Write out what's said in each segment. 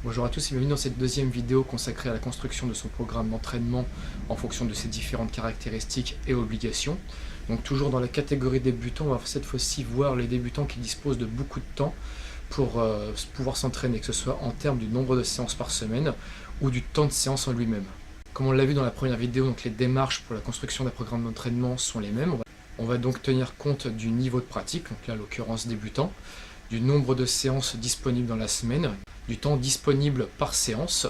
Bonjour à tous et bienvenue dans cette deuxième vidéo consacrée à la construction de son programme d'entraînement en fonction de ses différentes caractéristiques et obligations. Donc toujours dans la catégorie débutants, on va cette fois-ci voir les débutants qui disposent de beaucoup de temps pour pouvoir s'entraîner, que ce soit en termes du nombre de séances par semaine ou du temps de séance en lui-même. Comme on l'a vu dans la première vidéo, donc les démarches pour la construction d'un programme d'entraînement sont les mêmes. On va donc tenir compte du niveau de pratique, donc là à l'occurrence débutant, du nombre de séances disponibles dans la semaine, du temps disponible par séance,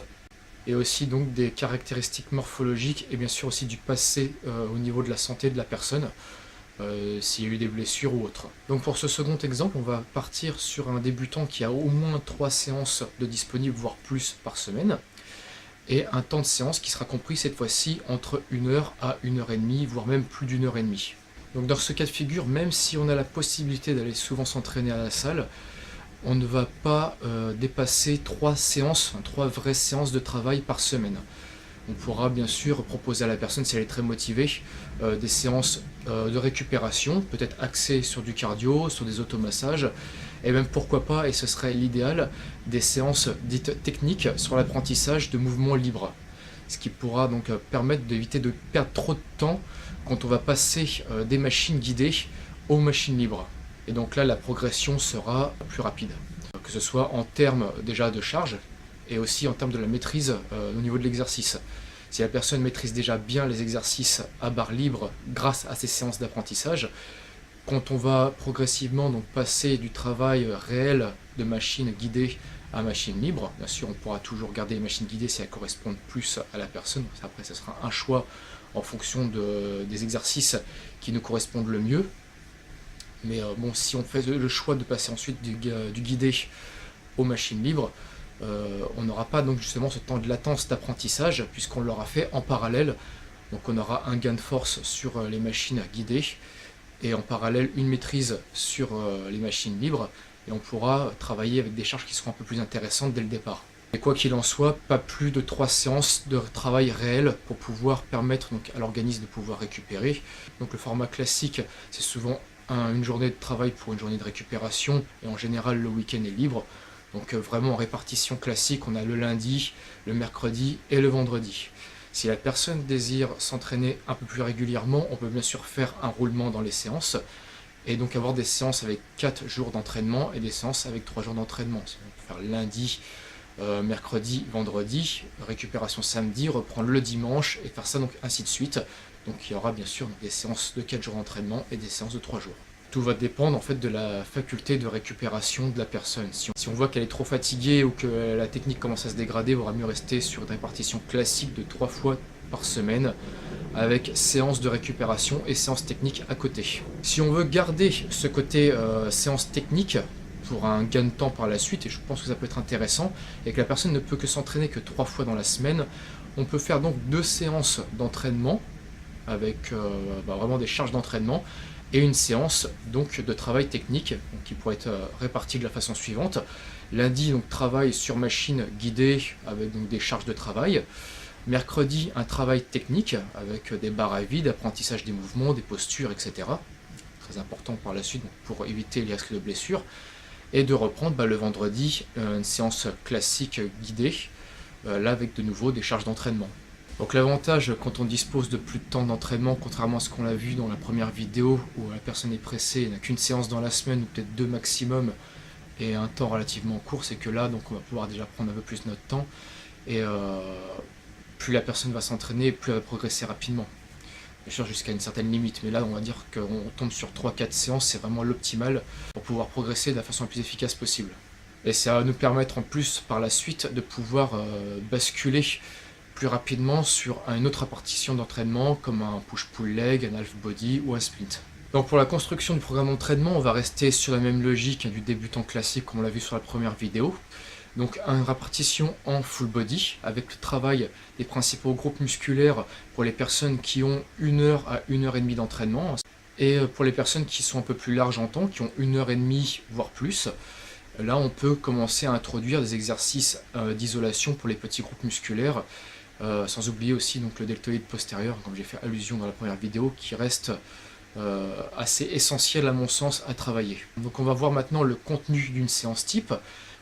et aussi donc des caractéristiques morphologiques et bien sûr aussi du passé au niveau de la santé de la personne, s'il y a eu des blessures ou autre. Donc pour ce second exemple, on va partir sur un débutant qui a au moins 3 séances de disponibles, voire plus par semaine, et un temps de séance qui sera compris cette fois-ci entre 1 heure à 1 heure et demie, voire même plus d'1 heure et demie. Donc dans ce cas de figure, même si on a la possibilité d'aller souvent s'entraîner à la salle, on ne va pas dépasser 3 séances, 3 vraies séances de travail par semaine. On pourra bien sûr proposer à la personne, si elle est très motivée, des séances de récupération, peut-être axées sur du cardio, sur des automassages, et même pourquoi pas, et ce serait l'idéal, des séances dites techniques sur l'apprentissage de mouvements libres. Ce qui pourra donc permettre d'éviter de perdre trop de temps quand on va passer des machines guidées aux machines libres. Et donc là, la progression sera plus rapide. Que ce soit en termes déjà de charge et aussi en termes de la maîtrise au niveau de l'exercice. Si la personne maîtrise déjà bien les exercices à barre libre grâce à ces séances d'apprentissage, quand on va progressivement donc passer du travail réel de machine guidée à machine libre, bien sûr on pourra toujours garder les machines guidées si elles correspondent plus à la personne. Après, ce sera un choix en fonction des exercices qui nous correspondent le mieux. Mais bon, si on fait le choix de passer ensuite du guidé aux machines libres, on n'aura pas donc justement ce temps de latence d'apprentissage puisqu'on l'aura fait en parallèle. Donc on aura un gain de force sur les machines guidées et en parallèle une maîtrise sur les machines libres, et on pourra travailler avec des charges qui seront un peu plus intéressantes dès le départ. Et quoi qu'il en soit, pas plus de 3 séances de travail réel pour pouvoir permettre donc à l'organisme de pouvoir récupérer. Donc le format classique, c'est souvent une journée de travail pour une journée de récupération, et en général le week-end est libre. Donc vraiment en répartition classique, on a le lundi, le mercredi et le vendredi. Si la personne désire s'entraîner un peu plus régulièrement, on peut bien sûr faire un roulement dans les séances, et donc avoir des séances avec 4 jours d'entraînement et des séances avec 3 jours d'entraînement. On peut faire lundi, mercredi, vendredi, récupération samedi, reprendre le dimanche, et faire ça donc ainsi de suite. Donc il y aura bien sûr des séances de 4 jours d'entraînement et des séances de 3 jours. Tout va dépendre en fait de la faculté de récupération de la personne. Si on voit qu'elle est trop fatiguée ou que la technique commence à se dégrader, il vaudra mieux rester sur une répartition classique de 3 fois par semaine avec séance de récupération et séance technique à côté. Si on veut garder ce côté séance technique pour un gain de temps par la suite, et je pense que ça peut être intéressant, et que la personne ne peut que s'entraîner que 3 fois dans la semaine, on peut faire donc 2 séances d'entraînement avec vraiment des charges d'entraînement, et une séance donc de travail technique donc, qui pourrait être répartie de la façon suivante. Lundi, donc travail sur machine guidée avec donc, des charges de travail. Mercredi, un travail technique avec des barres à vide, apprentissage des mouvements, des postures, etc. Très important par la suite donc, pour éviter les risques de blessures. Et de reprendre le vendredi une séance classique guidée, là avec de nouveau des charges d'entraînement. Donc l'avantage quand on dispose de plus de temps d'entraînement, contrairement à ce qu'on a vu dans la première vidéo où la personne est pressée et n'a qu'une séance dans la semaine ou peut-être 2 maximum et un temps relativement court, c'est que là donc on va pouvoir déjà prendre un peu plus notre temps, et plus la personne va s'entraîner, plus elle va progresser rapidement. Bien sûr jusqu'à une certaine limite, mais là on va dire qu'on tombe sur 3-4 séances, c'est vraiment l'optimal pour pouvoir progresser de la façon la plus efficace possible. Et ça va nous permettre en plus par la suite de pouvoir basculer plus rapidement sur une autre répartition d'entraînement comme un push-pull leg, un half body ou un sprint. Donc pour la construction du programme d'entraînement, on va rester sur la même logique du débutant classique comme on l'a vu sur la première vidéo. Donc une répartition en full body avec le travail des principaux groupes musculaires pour les personnes qui ont 1 heure à 1 heure et demie d'entraînement, et pour les personnes qui sont un peu plus larges en temps, qui ont 1 heure et demie voire plus. Là on peut commencer à introduire des exercices d'isolation pour les petits groupes musculaires, sans oublier aussi donc, le deltoïde postérieur, comme j'ai fait allusion dans la première vidéo, qui reste assez essentiel à mon sens à travailler. Donc on va voir maintenant le contenu d'une séance type.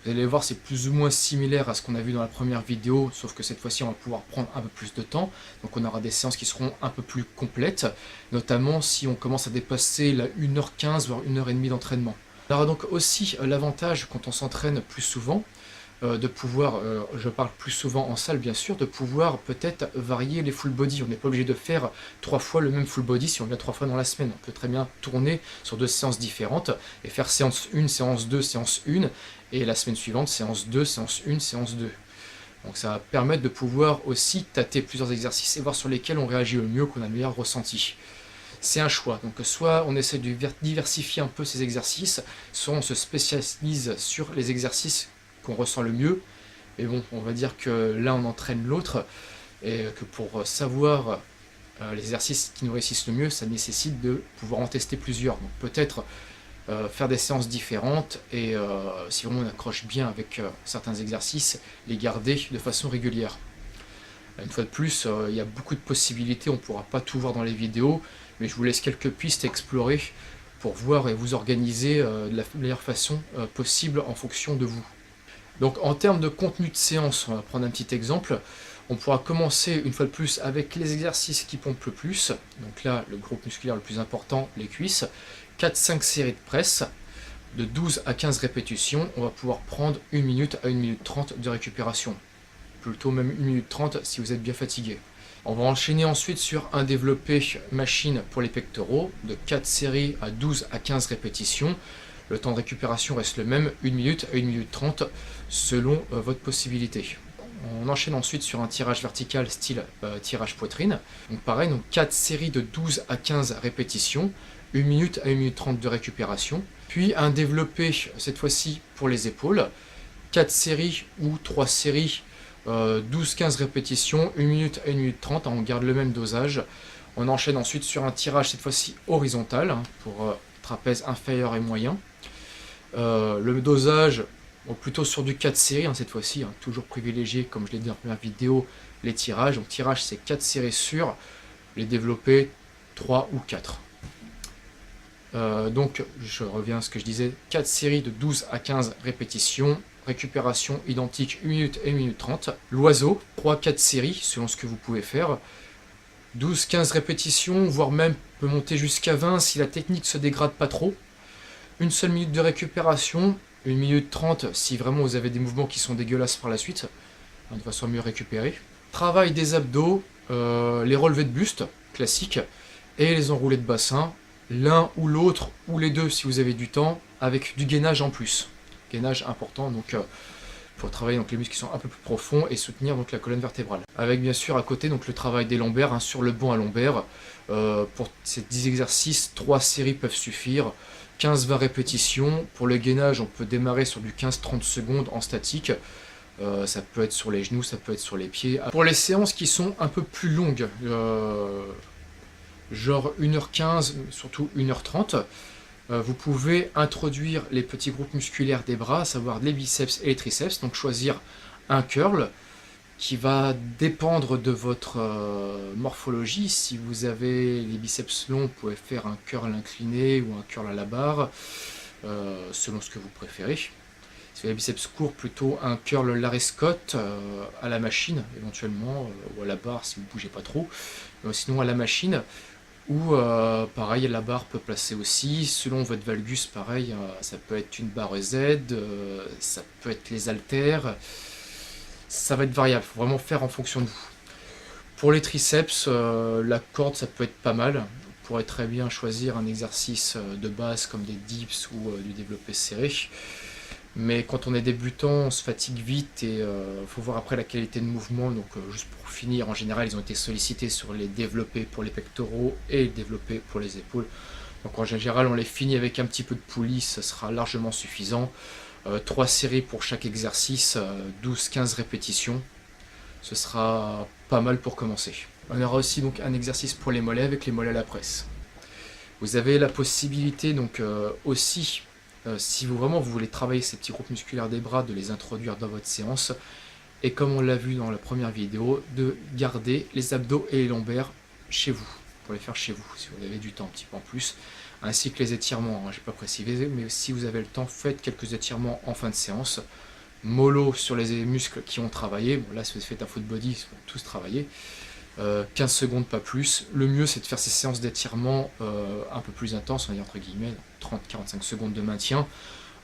Vous allez voir, c'est plus ou moins similaire à ce qu'on a vu dans la première vidéo, sauf que cette fois-ci, on va pouvoir prendre un peu plus de temps. Donc on aura des séances qui seront un peu plus complètes, notamment si on commence à dépasser la 1h15, voire 1h30 d'entraînement. On aura donc aussi l'avantage, quand on s'entraîne plus souvent, de pouvoir, je parle plus souvent en salle bien sûr, de pouvoir peut-être varier les full body. On n'est pas obligé de faire 3 fois le même full body si on vient 3 fois dans la semaine. On peut très bien tourner sur 2 séances différentes et faire séance 1, séance 2, séance 1, et la semaine suivante, séance 2, séance 1, séance 2. Donc ça va permettre de pouvoir aussi tâter plusieurs exercices et voir sur lesquels on réagit le mieux, qu'on a le meilleur ressenti. C'est un choix, donc soit on essaie de diversifier un peu ces exercices, soit on se spécialise sur les exercices qu'on ressent le mieux. Mais bon, on va dire que l'un on entraîne l'autre, et que pour savoir les exercices qui nous réussissent le mieux, ça nécessite de pouvoir en tester plusieurs. Donc peut-être faire des séances différentes, et si vraiment on accroche bien avec certains exercices, les garder de façon régulière. Une fois de plus, il y a beaucoup de possibilités, on ne pourra pas tout voir dans les vidéos, mais je vous laisse quelques pistes à explorer pour voir et vous organiser de la meilleure façon possible en fonction de vous. Donc en termes de contenu de séance, on va prendre un petit exemple. On pourra commencer une fois de plus avec les exercices qui pompent le plus. Donc là, le groupe musculaire le plus important, les cuisses. 4-5 séries de presse de 12 à 15 répétitions. On va pouvoir prendre 1 minute à 1 minute 30 de récupération. Plutôt même 1 minute 30 si vous êtes bien fatigué. On va enchaîner ensuite sur un développé machine pour les pectoraux de 4 séries à 12 à 15 répétitions. Le temps de récupération reste le même, 1 minute à 1 minute 30 selon votre possibilité. On enchaîne ensuite sur un tirage vertical style tirage poitrine. Donc pareil, donc 4 séries de 12 à 15 répétitions, 1 minute à 1 minute 30 de récupération. Puis un développé, cette fois-ci pour les épaules, 4 séries ou 3 séries, 12-15 répétitions, 1 minute à 1 minute 30, on garde le même dosage. On enchaîne ensuite sur un tirage cette fois-ci horizontal, pour trapèze inférieur et moyen. Le dosage, plutôt sur du 4 séries cette fois-ci, toujours privilégié, comme je l'ai dit dans la première vidéo, les tirages. Donc tirage, c'est 4 séries sur, les développés 3 ou 4. Donc je reviens à ce que je disais, 4 séries de 12 à 15 répétitions, récupération identique 1 minute et 1 minute 30. L'oiseau, 3-4 séries selon ce que vous pouvez faire, 12-15 répétitions, voire même peut monter jusqu'à 20 si la technique se dégrade pas trop. Une seule minute de récupération, 1 minute 30 si vraiment vous avez des mouvements qui sont dégueulasses par la suite, de façon à mieux récupérer. Travail des abdos, les relevés de buste, classiques, et les enroulés de bassin, l'un ou l'autre, ou les deux si vous avez du temps, avec du gainage en plus. Gainage important, donc pour travailler donc, les muscles qui sont un peu plus profonds et soutenir donc, la colonne vertébrale. Avec bien sûr à côté donc, le travail des lombaires, sur le banc à lombaire. Pour ces 10 exercices, 3 séries peuvent suffire. 15-20 répétitions. Pour le gainage, on peut démarrer sur du 15-30 secondes en statique. Ça peut être sur les genoux, ça peut être sur les pieds. Pour les séances qui sont un peu plus longues, genre 1h15, surtout 1h30, vous pouvez introduire les petits groupes musculaires des bras, à savoir les biceps et les triceps. Donc choisir un curl qui va dépendre de votre morphologie. Si vous avez les biceps longs, vous pouvez faire un curl incliné ou un curl à la barre, selon ce que vous préférez. Si vous avez les biceps courts, plutôt un curl Larry Scott à la machine, éventuellement, ou à la barre si vous ne bougez pas trop. Sinon à la machine, ou pareil, la barre peut placer aussi, selon votre valgus, pareil, ça peut être une barre Z, ça peut être les haltères. Ça va être variable, il faut vraiment faire en fonction de vous. Pour les triceps, la corde ça peut être pas mal. Vous pourrez très bien choisir un exercice de base comme des dips ou du développé serré. Mais quand on est débutant, on se fatigue vite et il faut voir après la qualité de mouvement. Donc juste pour finir, en général ils ont été sollicités sur les développés pour les pectoraux et les développés pour les épaules. Donc en général on les finit avec un petit peu de poulie, ça sera largement suffisant. 3 séries pour chaque exercice, 12-15 répétitions, ce sera pas mal pour commencer. On aura aussi donc un exercice pour les mollets avec les mollets à la presse. Vous avez la possibilité donc aussi, si vous voulez travailler ces petits groupes musculaires des bras, de les introduire dans votre séance, et comme on l'a vu dans la première vidéo, de garder les abdos et les lombaires chez vous, pour les faire chez vous, si vous avez du temps un petit peu en plus, ainsi que les étirements, je n'ai pas précisé, mais si vous avez le temps, faites quelques étirements en fin de séance, mollo sur les muscles qui ont travaillé. Bon, là, si vous faites un full body, ils vont tous travailler. 15 secondes, pas plus. Le mieux, c'est de faire ces séances d'étirement un peu plus intenses, on va dire entre guillemets, 30-45 secondes de maintien,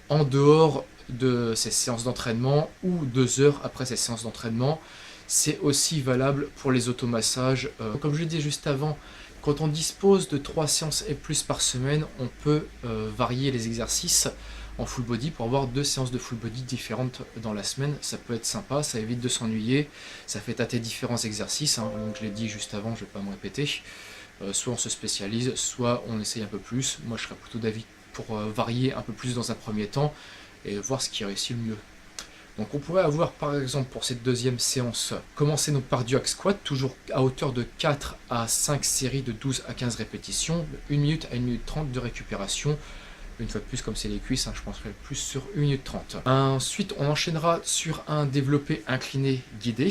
en dehors de ces séances d'entraînement ou 2 heures après ces séances d'entraînement. C'est aussi valable pour les automassages. Comme je l'ai dit juste avant, quand on dispose de 3 séances et plus par semaine, on peut varier les exercices en full body pour avoir 2 séances de full body différentes dans la semaine. Ça peut être sympa, ça évite de s'ennuyer, ça fait tâter différents exercices, hein. Donc je l'ai dit juste avant, je ne vais pas me répéter. Soit on se spécialise, soit on essaye un peu plus. Moi je serais plutôt d'avis pour varier un peu plus dans un premier temps et voir ce qui réussit le mieux. Donc on pourrait avoir par exemple pour cette deuxième séance, commencer donc par du hack squat, toujours à hauteur de 4 à 5 séries de 12 à 15 répétitions, 1 minute à 1 minute 30 de récupération. Une fois de plus, comme c'est les cuisses, hein, je penserai plus sur 1 minute 30. Ensuite, on enchaînera sur un développé incliné guidé.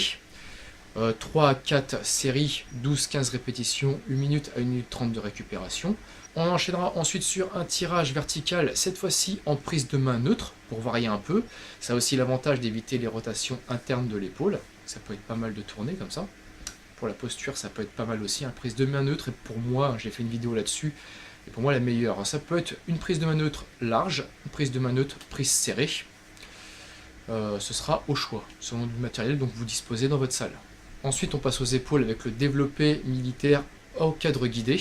3 à 4 séries, 12-15 répétitions, 1 minute à 1 minute 30 de récupération. On enchaînera ensuite sur un tirage vertical, cette fois-ci en prise de main neutre, pour varier un peu. Ça a aussi l'avantage d'éviter les rotations internes de l'épaule. Ça peut être pas mal de tourner comme ça. Pour la posture, ça peut être pas mal aussi. Une prise de main neutre, et pour moi, j'ai fait une vidéo là-dessus, et pour moi la meilleure. Ça peut être une prise de main neutre large, une prise de main neutre prise serrée. Ce sera au choix, selon du matériel dont vous disposez dans votre salle. Ensuite, on passe aux épaules avec le développé militaire au cadre guidé.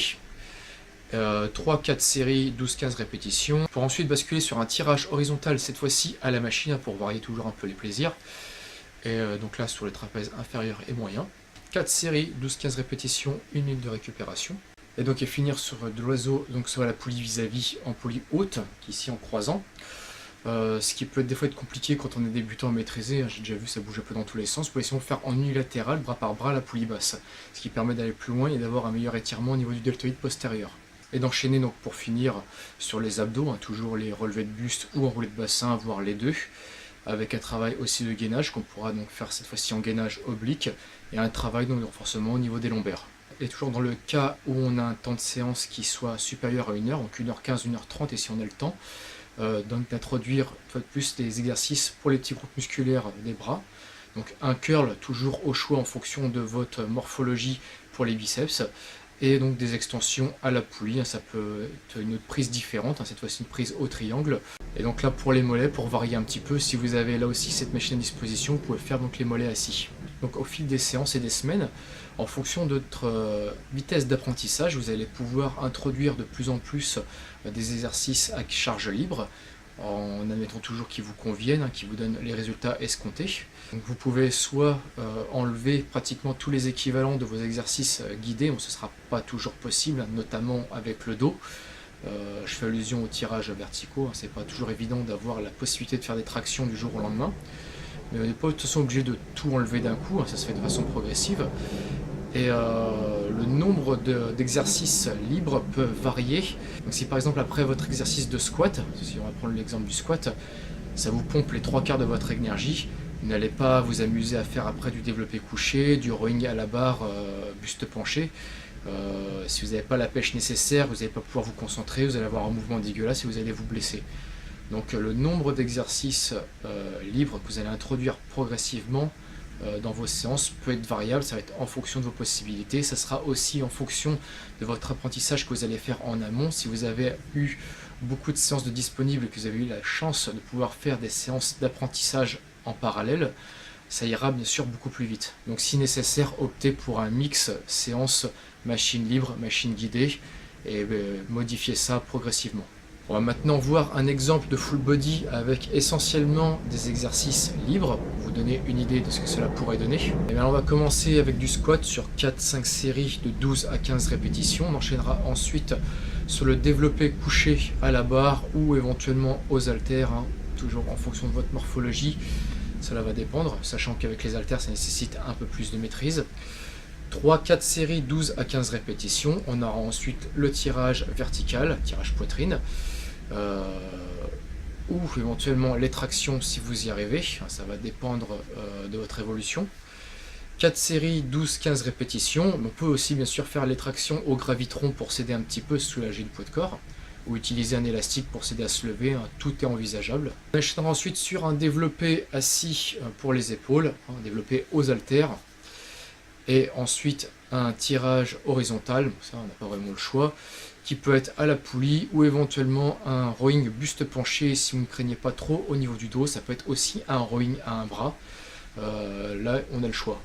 3-4 séries, 12-15 répétitions. Pour ensuite basculer sur un tirage horizontal, cette fois-ci à la machine, pour varier toujours un peu les plaisirs. Et donc là, sur les trapèzes inférieurs et moyens. 4 séries, 12-15 répétitions, 1 minute de récupération. Et donc, et finir sur de l'oiseau, donc soit la poulie vis-à-vis en poulie haute, qui ici en croisant. Ce qui peut des fois être compliqué quand on est débutant à maîtriser, hein, j'ai déjà vu ça bouge un peu dans tous les sens. Vous pouvez essayer de faire en unilatéral, bras par bras, la poulie basse, ce qui permet d'aller plus loin et d'avoir un meilleur étirement au niveau du deltoïde postérieur. Et d'enchaîner donc pour finir sur les abdos, hein, toujours les relevés de buste ou enroulés de bassin, voire les deux, avec un travail aussi de gainage qu'on pourra donc faire cette fois-ci en gainage oblique et un travail donc de renforcement au niveau des lombaires. Et toujours dans le cas où on a un temps de séance qui soit supérieur à 1 heure, donc 1h15, 1h30 et si on a le temps, donc d'introduire une fois de plus des exercices pour les petits groupes musculaires des bras. Donc un curl toujours au choix en fonction de votre morphologie pour les biceps. Et donc des extensions à la poulie, hein, ça peut être une autre prise différente, hein, cette fois-ci une prise au triangle. Et donc là pour les mollets, pour varier un petit peu, si vous avez là aussi cette machine à disposition, vous pouvez faire donc les mollets assis. Donc au fil des séances et des semaines, en fonction de votre vitesse d'apprentissage, vous allez pouvoir introduire de plus en plus des exercices à charge libre, en admettant toujours qu'ils vous conviennent, hein, qui vous donnent les résultats escomptés. Donc vous pouvez soit enlever pratiquement tous les équivalents de vos exercices guidés, bon, ce ne sera pas toujours possible, notamment avec le dos. Je fais allusion aux tirages verticaux, hein, c'est pas toujours évident d'avoir la possibilité de faire des tractions du jour au lendemain. Mais on n'est pas de toute façon obligé de tout enlever d'un coup, hein, ça se fait de façon progressive. Et le nombre d'exercices libres peut varier. Donc si par exemple après votre exercice de squat, si on va prendre l'exemple du squat, ça vous pompe les 3/4 de votre énergie, vous n'allez pas vous amuser à faire après du développé couché, du rowing à la barre, buste penché. Si vous n'avez pas la pêche nécessaire, vous n'allez pas pouvoir vous concentrer, vous allez avoir un mouvement dégueulasse et vous allez vous blesser. Donc le nombre d'exercices libres que vous allez introduire progressivement dans vos séances peut être variable, ça va être en fonction de vos possibilités, ça sera aussi en fonction de votre apprentissage que vous allez faire en amont. Si vous avez eu beaucoup de séances de disponibles et que vous avez eu la chance de pouvoir faire des séances d'apprentissage en parallèle, ça ira bien sûr beaucoup plus vite. Donc si nécessaire, optez pour un mix séance machine libre, machine guidée et modifiez ça progressivement. On va maintenant voir un exemple de full body avec essentiellement des exercices libres pour vous donner une idée de ce que cela pourrait donner. Et bien on va commencer avec du squat sur 4-5 séries de 12 à 15 répétitions. On enchaînera ensuite sur le développé couché à la barre ou éventuellement aux haltères, hein, toujours en fonction de votre morphologie. Cela va dépendre, sachant qu'avec les haltères ça nécessite un peu plus de maîtrise. 3-4 séries, 12 à 15 répétitions. On aura ensuite le tirage vertical, tirage poitrine. Ou éventuellement les tractions si vous y arrivez, ça va dépendre de votre évolution. 4 séries, 12-15 répétitions. On peut aussi bien sûr faire les tractions au gravitron pour s'aider un petit peu, soulager le poids de corps. ou utiliser un élastique pour s'aider à se lever, hein, tout est envisageable. On enchaînera ensuite sur un développé assis pour les épaules, un développé aux haltères, et ensuite un tirage horizontal, ça on n'a pas vraiment le choix, qui peut être à la poulie ou éventuellement un rowing buste penché si vous ne craignez pas trop au niveau du dos. Ça peut être aussi un rowing à un bras, là on a le choix.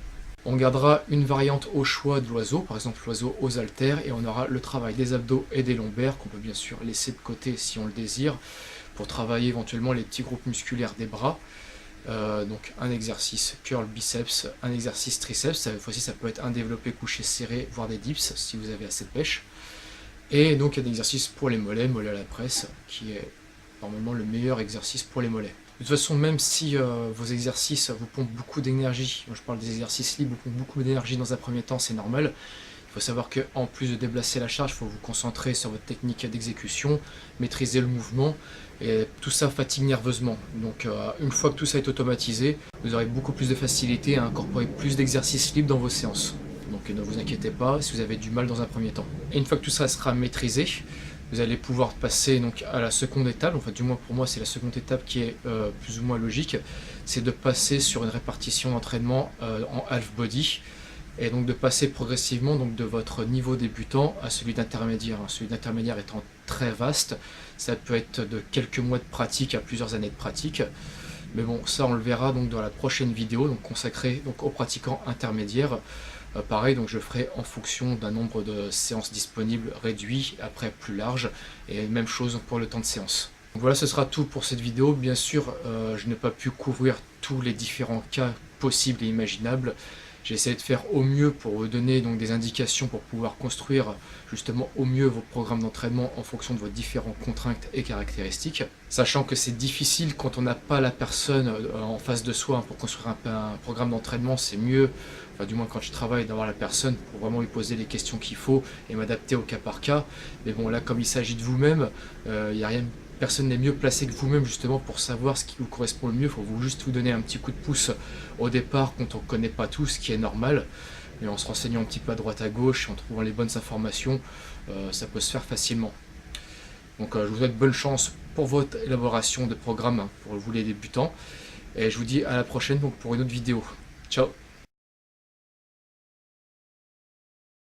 On gardera une variante au choix de l'oiseau, par exemple l'oiseau aux haltères, et on aura le travail des abdos et des lombaires qu'on peut bien sûr laisser de côté si on le désire, pour travailler éventuellement les petits groupes musculaires des bras. Donc un exercice curl biceps, un exercice triceps, cette fois-ci ça peut être un développé couché serré, voire des dips si vous avez assez de pêche. Et donc un exercice pour les mollets, mollet à la presse, qui est normalement le meilleur exercice pour les mollets. De toute façon, même si vos exercices vous pompent beaucoup d'énergie, je parle des exercices libres, vous pompent beaucoup d'énergie dans un premier temps, c'est normal. Il faut savoir qu'en plus de déplacer la charge, il faut vous concentrer sur votre technique d'exécution, maîtriser le mouvement, et tout ça fatigue nerveusement. Donc une fois que tout ça est automatisé, vous aurez beaucoup plus de facilité à incorporer plus d'exercices libres dans vos séances. Donc ne vous inquiétez pas si vous avez du mal dans un premier temps. Et une fois que tout ça sera maîtrisé, vous allez pouvoir passer donc à la seconde étape. En fait, du moins pour moi, c'est la seconde étape qui est plus ou moins logique. C'est de passer sur une répartition d'entraînement en half body. Et donc de passer progressivement donc de votre niveau débutant à celui d'intermédiaire. Celui d'intermédiaire étant très vaste, ça peut être de quelques mois de pratique à plusieurs années de pratique. Mais bon, ça on le verra donc dans la prochaine vidéo, donc consacrée donc aux pratiquants intermédiaires. Pareil, donc je ferai en fonction d'un nombre de séances disponibles réduit, après plus large, et même chose pour le temps de séance. Donc voilà, ce sera tout pour cette vidéo. Bien sûr, je n'ai pas pu couvrir tous les différents cas possibles et imaginables. J'ai essayé de faire au mieux pour vous donner donc des indications pour pouvoir construire justement au mieux vos programmes d'entraînement en fonction de vos différentes contraintes et caractéristiques. Sachant que c'est difficile quand on n'a pas la personne en face de soi pour construire un programme d'entraînement, c'est mieux, enfin du moins quand je travaille, d'avoir la personne pour vraiment lui poser les questions qu'il faut et m'adapter au cas par cas. Mais bon, là comme il s'agit de vous-même, il n'y a rien de... Personne n'est mieux placé que vous-même justement pour savoir ce qui vous correspond le mieux. Il faut juste vous donner un petit coup de pouce au départ quand on ne connaît pas tout, ce qui est normal. Mais en se renseignant un petit peu à droite à gauche et en trouvant les bonnes informations, ça peut se faire facilement. Donc je vous souhaite bonne chance pour votre élaboration de programme pour vous les débutants. Et je vous dis à la prochaine donc, pour une autre vidéo. Ciao!